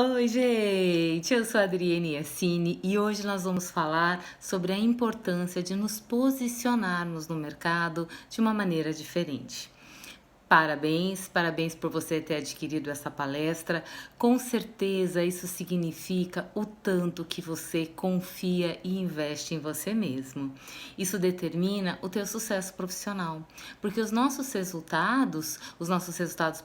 Oi, gente! Eu sou a Adriane Yassine e hoje nós vamos falar sobre a importância de nos posicionarmos no mercado de uma maneira diferente. Parabéns, parabéns por você ter adquirido essa palestra. Com certeza isso significa o tanto que você confia e investe em você mesmo. Isso determina o teu sucesso profissional, porque os nossos resultados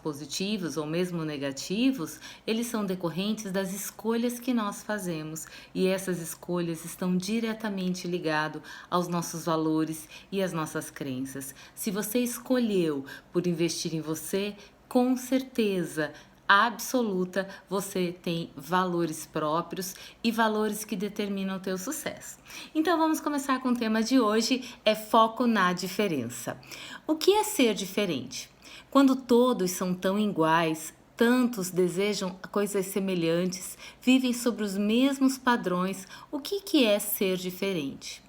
positivos ou mesmo negativos, eles são decorrentes das escolhas que nós fazemos, e essas escolhas estão diretamente ligadas aos nossos valores e às nossas crenças. Se você escolheu por investir em você, com certeza absoluta você tem valores próprios e valores que determinam o teu sucesso. Então vamos começar com o tema de hoje, é foco na diferença. O que é ser diferente? Quando todos são tão iguais, tantos desejam coisas semelhantes, vivem sobre os mesmos padrões, o que é ser diferente?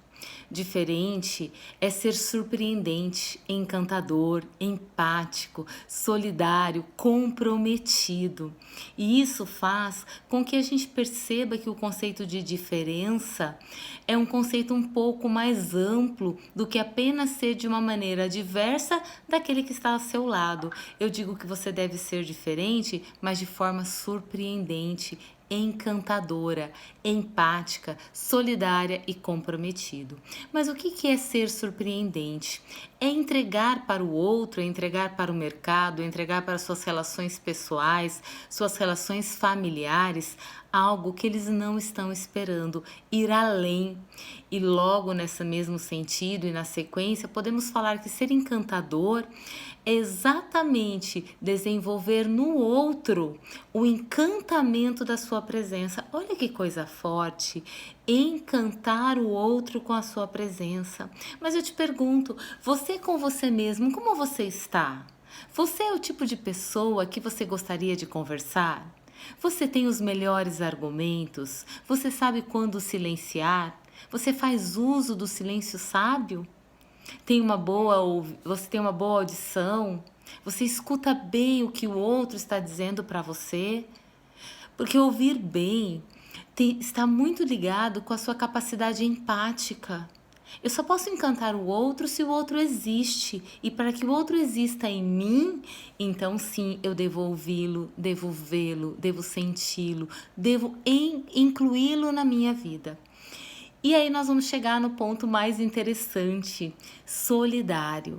Diferente é ser surpreendente, encantador, empático, solidário, comprometido. E isso faz com que a gente perceba que o conceito de diferença é um conceito um pouco mais amplo do que apenas ser de uma maneira diversa daquele que está ao seu lado. Eu digo que você deve ser diferente, mas de forma surpreendente, encantadora, empática, solidária e comprometido. Mas o que é ser surpreendente? É entregar para o outro, é entregar para o mercado, é entregar para suas relações pessoais, suas relações familiares, algo que eles não estão esperando, ir além. E logo nesse mesmo sentido e na sequência, podemos falar que ser encantador é exatamente desenvolver no outro o encantamento da sua presença. Olha que coisa forte, encantar o outro com a sua presença. Mas eu te pergunto, você com você mesmo, como você está? Você é o tipo de pessoa que você gostaria de conversar? Você tem os melhores argumentos? Você sabe quando silenciar? Você faz uso do silêncio sábio? Você tem uma boa audição? Você escuta bem o que o outro está dizendo para você? Porque ouvir bem está muito ligado com a sua capacidade empática. Eu só posso encantar o outro se o outro existe. E para que o outro exista em mim, então sim, eu devo ouvi-lo, devo vê-lo, devo senti-lo, devo incluí-lo na minha vida. E aí nós vamos chegar no ponto mais interessante, solidário.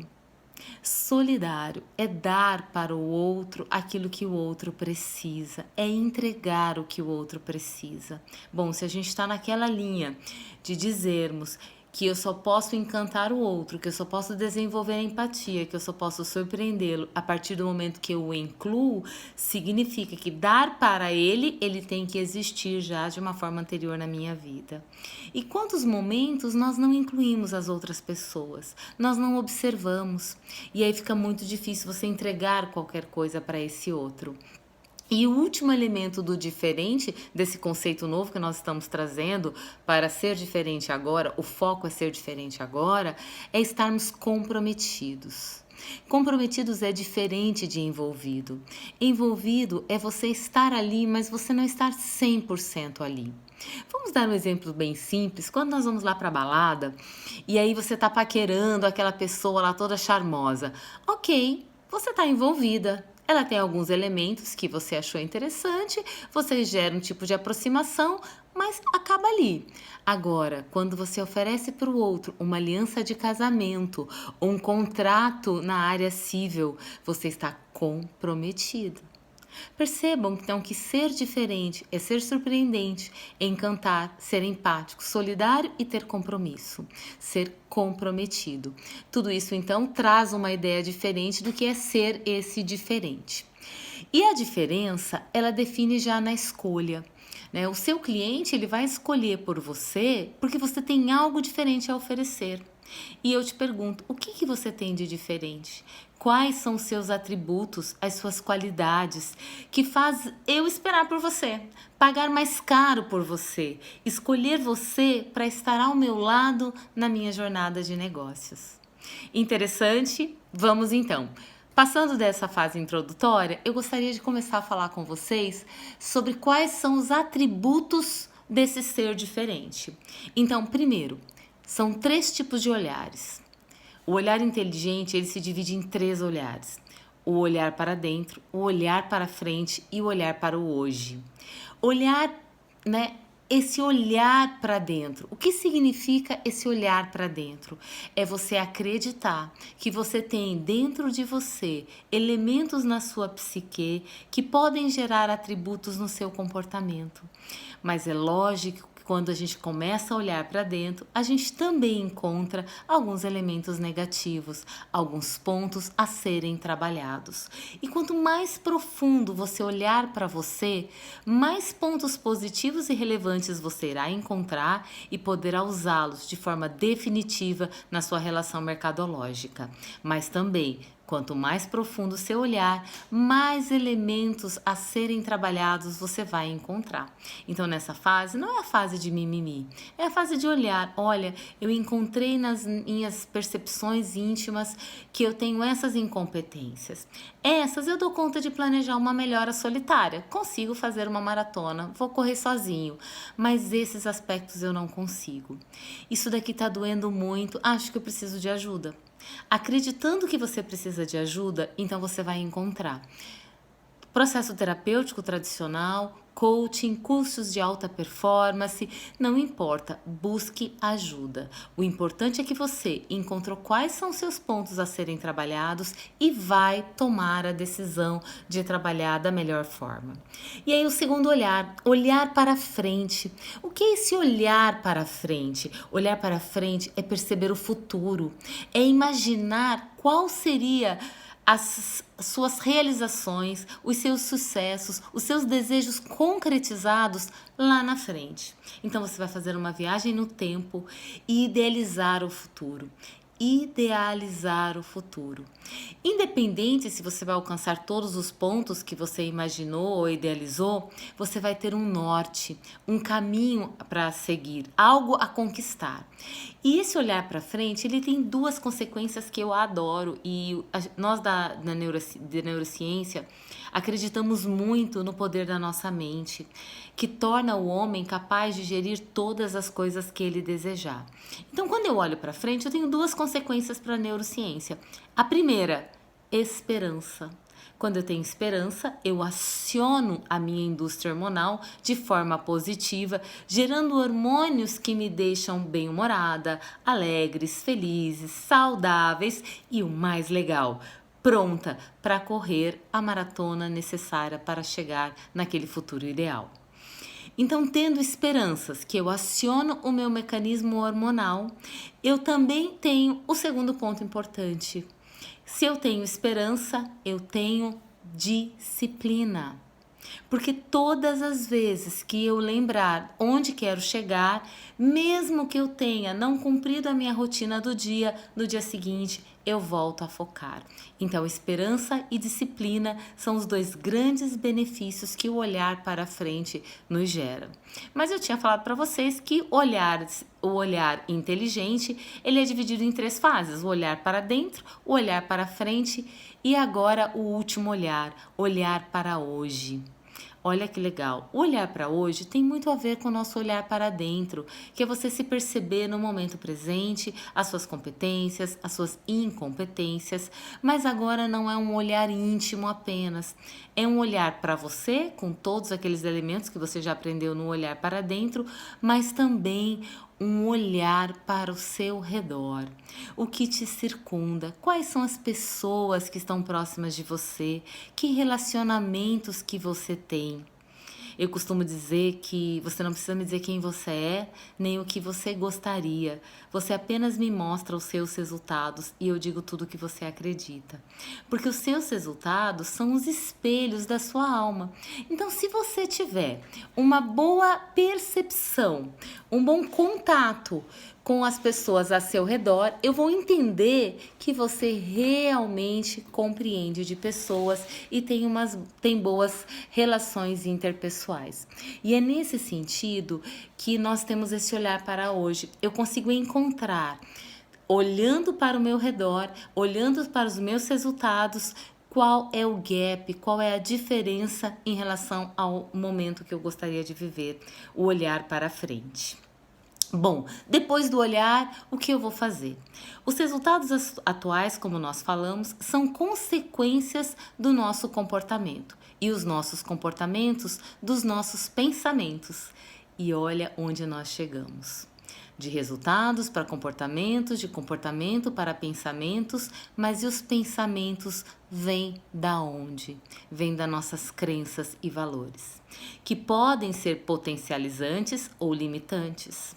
Solidário é dar para o outro aquilo que o outro precisa, é entregar o que o outro precisa. Bom, se a gente está naquela linha de dizermos que eu só posso encantar o outro, que eu só posso desenvolver a empatia, que eu só posso surpreendê-lo a partir do momento que eu o incluo, significa que dar para ele, ele tem que existir já de uma forma anterior na minha vida. E quantos momentos nós não incluímos as outras pessoas? Nós não observamos. E aí fica muito difícil você entregar qualquer coisa para esse outro. E o último elemento do diferente, desse conceito novo que nós estamos trazendo para ser diferente agora, o foco é ser diferente agora, é estarmos comprometidos. Comprometidos é diferente de envolvido. Envolvido é você estar ali, mas você não estar 100% ali. Vamos dar um exemplo bem simples. Quando nós vamos lá para a balada e aí você tá paquerando aquela pessoa lá toda charmosa. Ok, você tá envolvida. Ela tem alguns elementos que você achou interessante, você gera um tipo de aproximação, mas acaba ali. Agora, quando você oferece para o outro uma aliança de casamento, um contrato na área civil, você está comprometido. Percebam então que ser diferente é ser surpreendente, encantar, ser empático, solidário e ter compromisso, ser comprometido. Tudo isso então traz uma ideia diferente do que é ser esse diferente. E a diferença, ela define já na escolha. Né? O seu cliente ele vai escolher por você porque você tem algo diferente a oferecer. E eu te pergunto, o que você tem de diferente? Quais são os seus atributos, as suas qualidades que faz eu esperar por você, pagar mais caro por você, escolher você para estar ao meu lado na minha jornada de negócios? Interessante? Vamos então. Passando dessa fase introdutória, eu gostaria de começar a falar com vocês sobre quais são os atributos desse ser diferente. Então, primeiro, são 3 tipos de olhares. O olhar inteligente, ele se divide em 3 olhares. O olhar para dentro, o olhar para frente e o olhar para o hoje. Olhar, esse olhar para dentro. O que significa esse olhar para dentro? É você acreditar que você tem dentro de você elementos na sua psique que podem gerar atributos no seu comportamento. Mas é lógico que quando a gente começa a olhar para dentro, a gente também encontra alguns elementos negativos, alguns pontos a serem trabalhados. E quanto mais profundo você olhar para você, mais pontos positivos e relevantes você irá encontrar e poderá usá-los de forma definitiva na sua relação mercadológica. Mas também, quanto mais profundo o seu olhar, mais elementos a serem trabalhados você vai encontrar. Então, nessa fase, não é a fase de mimimi, é a fase de olhar. Olha, eu encontrei nas minhas percepções íntimas que eu tenho essas incompetências. Essas eu dou conta de planejar uma melhora solitária. Consigo fazer uma maratona, vou correr sozinho, mas esses aspectos eu não consigo. Isso daqui tá doendo muito, acho que eu preciso de ajuda. Acreditando que você precisa de ajuda, então você vai encontrar processo terapêutico tradicional, coaching, cursos de alta performance, não importa, busque ajuda. O importante é que você encontrou quais são seus pontos a serem trabalhados e vai tomar a decisão de trabalhar da melhor forma. E aí o segundo olhar, olhar para frente. O que é esse olhar para frente? Olhar para frente é perceber o futuro, é imaginar qual seria as suas realizações, os seus sucessos, os seus desejos concretizados lá na frente. Então você vai fazer uma viagem no tempo e idealizar o futuro. Idealizar o futuro. Independente se você vai alcançar todos os pontos que você imaginou ou idealizou, você vai ter um norte, um caminho para seguir, algo a conquistar. E esse olhar para frente, ele tem 2 consequências que eu adoro e nós da neurociência acreditamos muito no poder da nossa mente, que torna o homem capaz de gerir todas as coisas que ele desejar. Então, quando eu olho para frente, eu tenho 2 consequências para a neurociência. A primeira, esperança. Quando eu tenho esperança, eu aciono a minha indústria hormonal de forma positiva, gerando hormônios que me deixam bem-humorada, alegres, felizes, saudáveis e o mais legal, pronta para correr a maratona necessária para chegar naquele futuro ideal. Então, tendo esperanças que eu aciono o meu mecanismo hormonal, eu também tenho o segundo ponto importante. Se eu tenho esperança, eu tenho disciplina. Porque todas as vezes que eu lembrar onde quero chegar, mesmo que eu tenha não cumprido a minha rotina do dia, no dia seguinte eu volto a focar. Então, esperança e disciplina são os 2 grandes benefícios que o olhar para frente nos gera. Mas eu tinha falado para vocês que o olhar inteligente, ele é dividido em 3 fases: o olhar para dentro, o olhar para frente e agora o último olhar para hoje. Olha que legal. O olhar para hoje tem muito a ver com o nosso olhar para dentro, que é você se perceber no momento presente, as suas competências, as suas incompetências, mas agora não é um olhar íntimo apenas. É um olhar para você, com todos aqueles elementos que você já aprendeu no olhar para dentro, mas também um olhar para o seu redor, o que te circunda, quais são as pessoas que estão próximas de você, que relacionamentos que você tem. Eu costumo dizer que você não precisa me dizer quem você é, nem o que você gostaria. Você apenas me mostra os seus resultados e eu digo tudo o que você acredita. Porque os seus resultados são os espelhos da sua alma. Então, se você tiver uma boa percepção, um bom contato com as pessoas a seu redor, eu vou entender que você realmente compreende de pessoas e tem boas relações interpessoais. E é nesse sentido que nós temos esse olhar para hoje. Eu consigo encontrar olhando para o meu redor, olhando para os meus resultados, qual é o gap, qual é a diferença em relação ao momento que eu gostaria de viver, o olhar para frente. Bom, depois do olhar, o que eu vou fazer? Os resultados atuais, como nós falamos, são consequências do nosso comportamento e os nossos comportamentos dos nossos pensamentos. E olha onde nós chegamos. De resultados para comportamentos, de comportamento para pensamentos, mas e os pensamentos vêm da onde? Vêm das nossas crenças e valores, que podem ser potencializantes ou limitantes.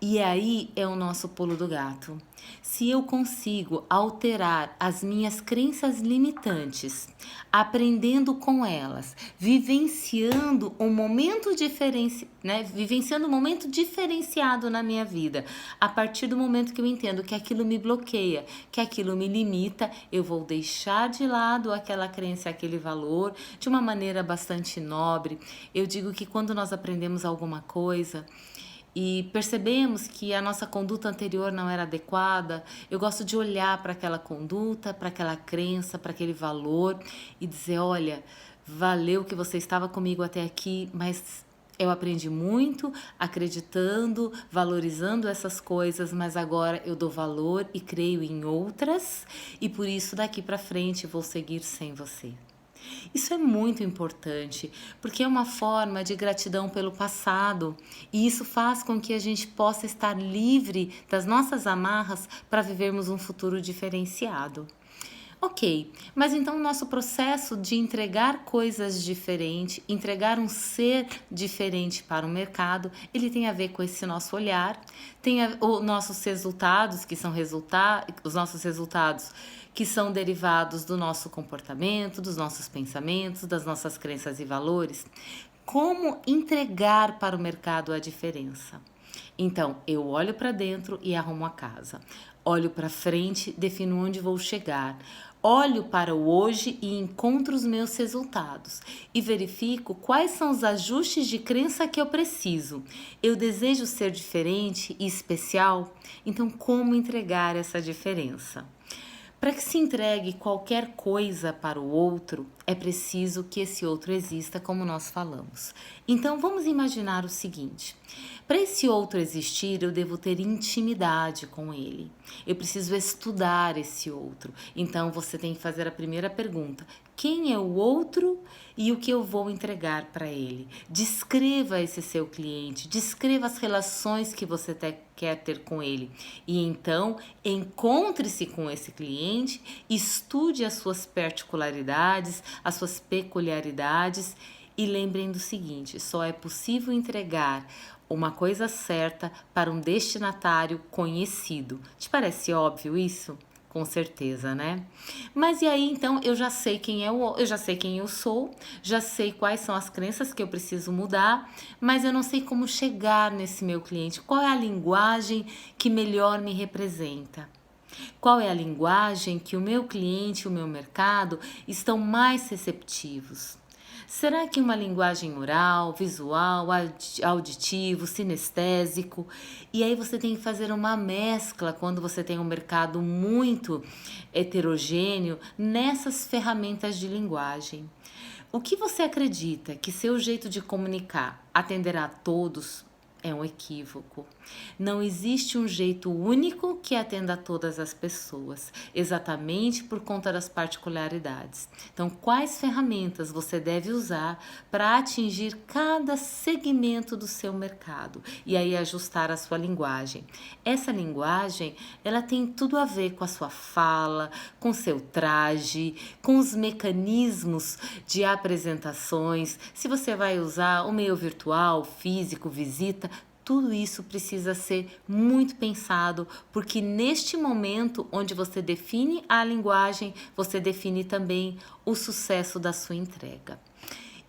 E aí é o nosso pulo do gato. Se eu consigo alterar as minhas crenças limitantes, aprendendo com elas, vivenciando um momento vivenciando um momento diferenciado na minha vida, a partir do momento que eu entendo que aquilo me bloqueia, que aquilo me limita, eu vou deixar de lado aquela crença, aquele valor, de uma maneira bastante nobre. Eu digo que quando nós aprendemos alguma coisa e percebemos que a nossa conduta anterior não era adequada, eu gosto de olhar para aquela conduta, para aquela crença, para aquele valor e dizer, olha, valeu que você estava comigo até aqui, mas eu aprendi muito acreditando, valorizando essas coisas, mas agora eu dou valor e creio em outras e por isso daqui para frente vou seguir sem você. Isso é muito importante, porque é uma forma de gratidão pelo passado, e isso faz com que a gente possa estar livre das nossas amarras para vivermos um futuro diferenciado. Ok, mas então o nosso processo de entregar coisas diferentes, entregar um ser diferente para o mercado, ele tem a ver com esse nosso olhar, os nossos resultados, os nossos resultados que são derivados do nosso comportamento, dos nossos pensamentos, das nossas crenças e valores. Como entregar para o mercado a diferença? Então, eu olho para dentro e arrumo a casa. Olho para frente, defino onde vou chegar. Olho para o hoje e encontro os meus resultados e verifico quais são os ajustes de crença que eu preciso. Eu desejo ser diferente e especial, então como entregar essa diferença? Para que se entregue qualquer coisa para o outro, é preciso que esse outro exista, como nós falamos. Então vamos imaginar o seguinte: para esse outro existir, eu devo ter intimidade com ele. Eu preciso estudar esse outro. Então você tem que fazer a primeira pergunta: quem é o outro e o que eu vou entregar para ele? Descreva esse seu cliente, descreva as relações que você quer ter com ele. E então, encontre-se com esse cliente, estude as suas particularidades, as suas peculiaridades e lembrem do seguinte: só é possível entregar uma coisa certa para um destinatário conhecido. Te parece óbvio isso? Com certeza, né? Mas e aí, então, eu já sei eu já sei quem eu sou, já sei quais são as crenças que eu preciso mudar, mas eu não sei como chegar nesse meu cliente. Qual é a linguagem que melhor me representa? Qual é a linguagem que o meu cliente, o meu mercado estão mais receptivos? Será que uma linguagem oral, visual, auditivo, sinestésico? E aí você tem que fazer uma mescla quando você tem um mercado muito heterogêneo nessas ferramentas de linguagem. O que você acredita que seu jeito de comunicar atenderá a todos? É um equívoco. Não existe um jeito único que atenda a todas as pessoas, exatamente por conta das particularidades. Então, quais ferramentas você deve usar para atingir cada segmento do seu mercado e aí ajustar a sua linguagem? Essa linguagem, ela tem tudo a ver com a sua fala, com seu traje, com os mecanismos de apresentações, se você vai usar o meio virtual, físico, visita, tudo isso precisa ser muito pensado, porque neste momento onde você define a linguagem, você define também o sucesso da sua entrega.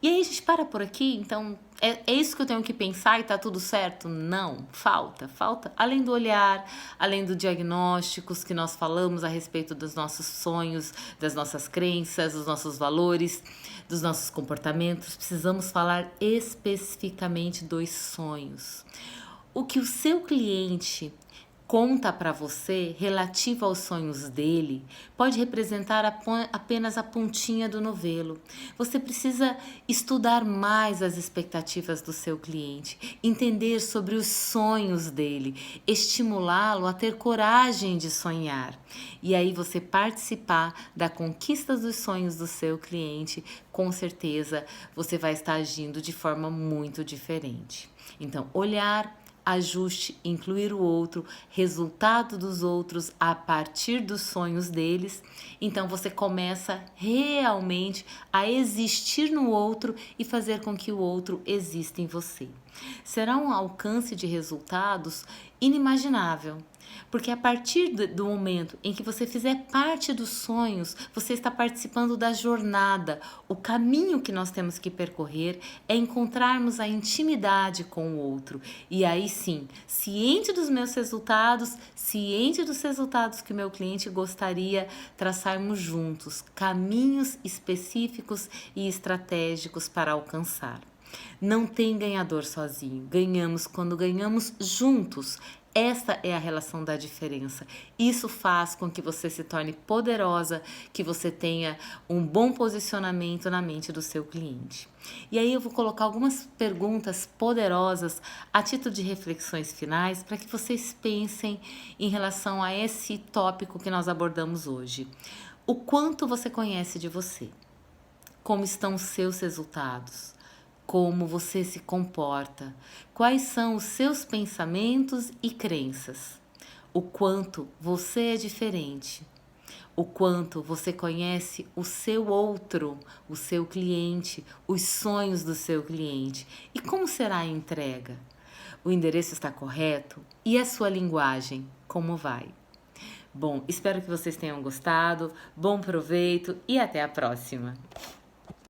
E aí a gente para por aqui, então é isso que eu tenho que pensar e tá tudo certo? Não, falta. Além do olhar, além dos diagnósticos que nós falamos a respeito dos nossos sonhos, das nossas crenças, dos nossos valores, dos nossos comportamentos, precisamos falar especificamente dos sonhos. O que o seu cliente conta para você relativa aos sonhos dele pode representar apenas a pontinha do novelo. Você precisa estudar mais as expectativas do seu cliente, entender sobre os sonhos dele, estimulá-lo a ter coragem de sonhar. E aí você participar da conquista dos sonhos do seu cliente, com certeza você vai estar agindo de forma muito diferente. Então, olhar, ajuste, incluir o outro, resultado dos outros a partir dos sonhos deles. Então você começa realmente a existir no outro e fazer com que o outro exista em você. Será um alcance de resultados inimaginável. Porque a partir do momento em que você fizer parte dos sonhos, você está participando da jornada. O caminho que nós temos que percorrer é encontrarmos a intimidade com o outro. E aí sim, ciente dos meus resultados, ciente dos resultados que o meu cliente gostaria, traçarmos juntos caminhos específicos e estratégicos para alcançar. Não tem ganhador sozinho, ganhamos quando ganhamos juntos. Esta é a relação da diferença. Isso faz com que você se torne poderosa, que você tenha um bom posicionamento na mente do seu cliente. E aí eu vou colocar algumas perguntas poderosas a título de reflexões finais para que vocês pensem em relação a esse tópico que nós abordamos hoje. O quanto você conhece de você? Como estão os seus resultados? Como você se comporta, quais são os seus pensamentos e crenças, o quanto você é diferente, o quanto você conhece o seu outro, o seu cliente, os sonhos do seu cliente e como será a entrega. O endereço está correto? E a sua linguagem, como vai? Bom, espero que vocês tenham gostado, bom proveito e até a próxima!